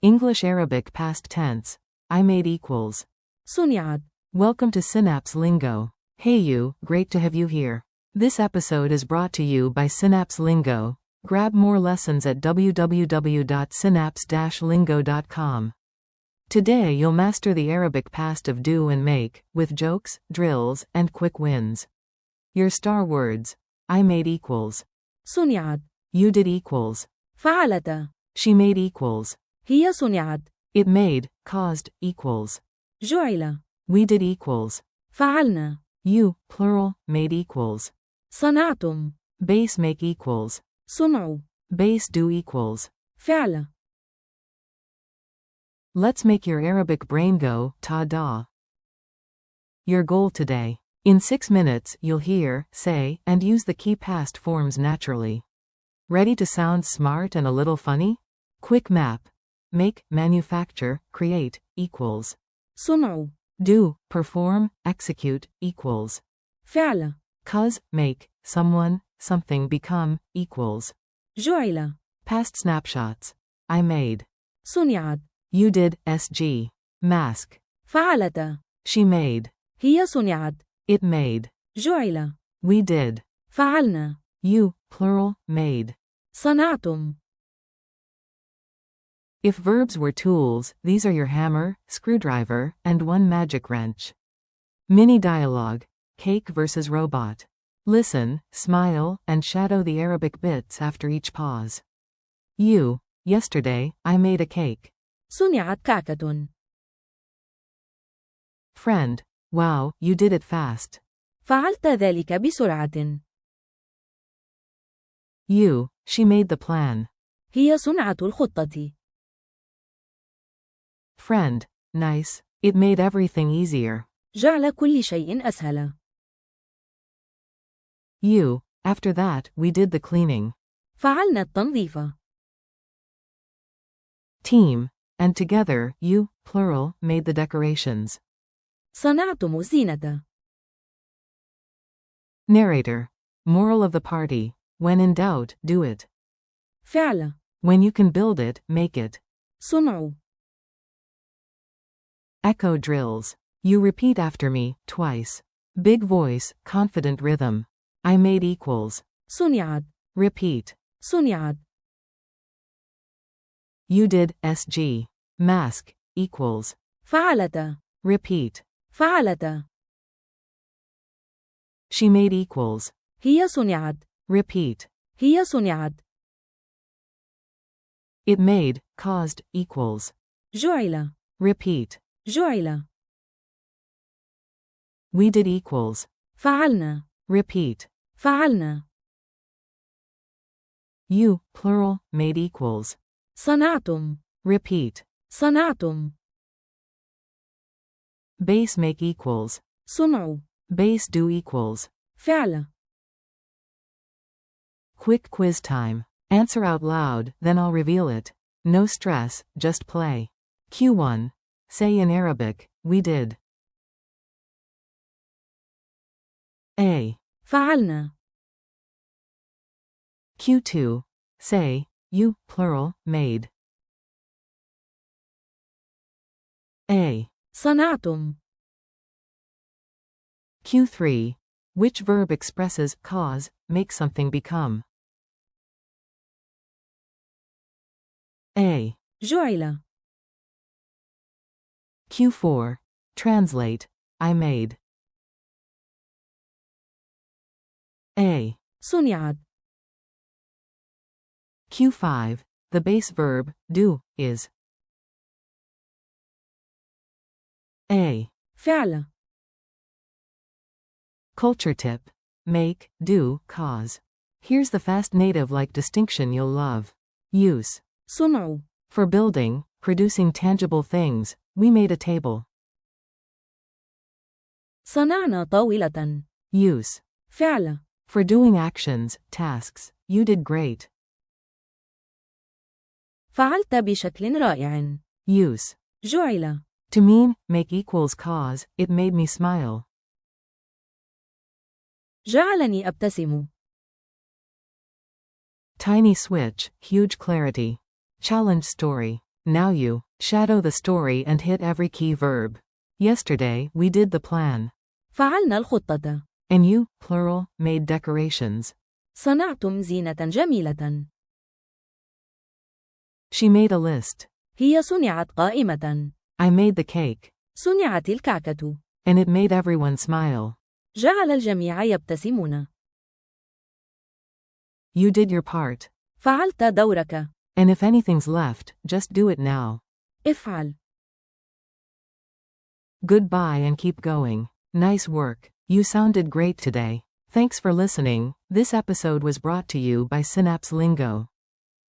English Arabic past tense. I made equals. صنعت. Welcome to Synapse Lingo. Hey you, great to have you here. This episode is brought to you by Synapse Lingo. Grab more lessons at www.synapse-lingo.com. Today you'll master the Arabic past of do and make, with jokes, drills, and quick wins. Your star words. I made equals. صنعت. You did equals. فعلت. She made equals. هي صنعت. It made, caused, equals. جعل. We did equals. فعلنا. You, plural, made equals. صنعتم. Base make equals. صنعوا. Base do equals. فعل. Let's make your Arabic brain go, ta-da. Your goal today. In 6 minutes, you'll hear, say, and use the key past forms naturally. Ready to sound smart and a little funny? Quick map. Make, manufacture, create, equals. صنعوا. Do, perform, execute, equals. فعل. Cause, make, someone, something become, equals. جعل. Past snapshots. I made. صنعت. You did, SG. Mask. فعلت. She made. هي صنعت. It made. جعل. We did. فعلنا. You, plural, made. صنعتم. If verbs were tools, these are your hammer, screwdriver, and one magic wrench. Mini dialogue. Cake versus robot. Listen, smile, and shadow the Arabic bits after each pause. You. Yesterday, I made a cake. صنعت كعكة. Friend. Wow, you did it fast. فعلت ذلك بسرعة. You. She made the plan. هي صنعة الخطة. Friend. Nice. It made everything easier. جعل كل شيء أسهل. You. After that, we did the cleaning. فعلنا التنظيف. Team. And together, you, plural, made the decorations. صنعتم الزينة. Narrator. Moral of the party. When in doubt, do it. فعل. When you can build it, make it. صنعوا. Echo drills. You repeat after me, twice. Big voice, confident rhythm. I made equals. صنعت. Repeat. صنعت. You did, SG. Mask, equals. فعلت. Repeat. فعلت. She made equals. هي صنعت. Repeat. هي صنعت. It made, caused, equals. جعل. Repeat. جعل. We did equals. فعلنا. Repeat. فعلنا. You, plural, made equals. صنعتم. Repeat. صنعتم. Base make equals. صنعوا. Base do equals. فعل. Quick quiz time. Answer out loud, then I'll reveal it. No stress, just play. Q1. Say in Arabic, we did. A. فعلنا. Q2. Say, you, plural, made. A. صنعتم. Q3. Which verb expresses cause, make something become? A. جعل. Q4. Translate. I made. A. صنعت. Q5. The base verb, do, is. A. فعل. Culture tip. Make, do, cause. Here's the fast native-like distinction you'll love. Use. صنعوا. For building, producing tangible things, we made a table. صنعنا طاولة. Use. فعل. For doing actions, tasks, you did great. فعلت بشكل رائع. Use. جعل. To mean, make equals cause, it made me smile. جعلني أبتسم. Tiny switch, huge clarity. Challenge story. Now you shadow the story and hit every key verb. Yesterday, we did the plan. فعلنا الخطة. And you, plural, made decorations. صنعتم زينة جميلة. She made a list. هي صنعت قائمة. I made the cake. صنعت الكعكة. And it made everyone smile. جعل الجميع يبتسمون. You did your part. فعلت دورك. And if anything's left, just do it now. افعل. Goodbye and keep going. Nice work. You sounded great today. Thanks for listening. This episode was brought to you by Synapse Lingo.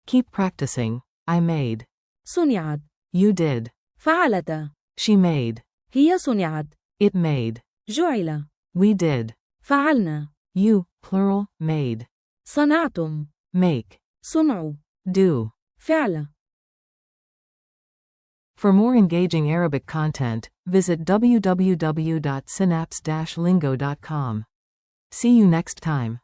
Keep practicing. I made. صنعت. You did. فعلت. She made. هي صنعت. It made. جعل. We did. فعلنا. You, plural, made. صنعتم. Make. صنعوا. Do. فعل. For more engaging Arabic content, visit www.synapse-lingo.com. See you next time.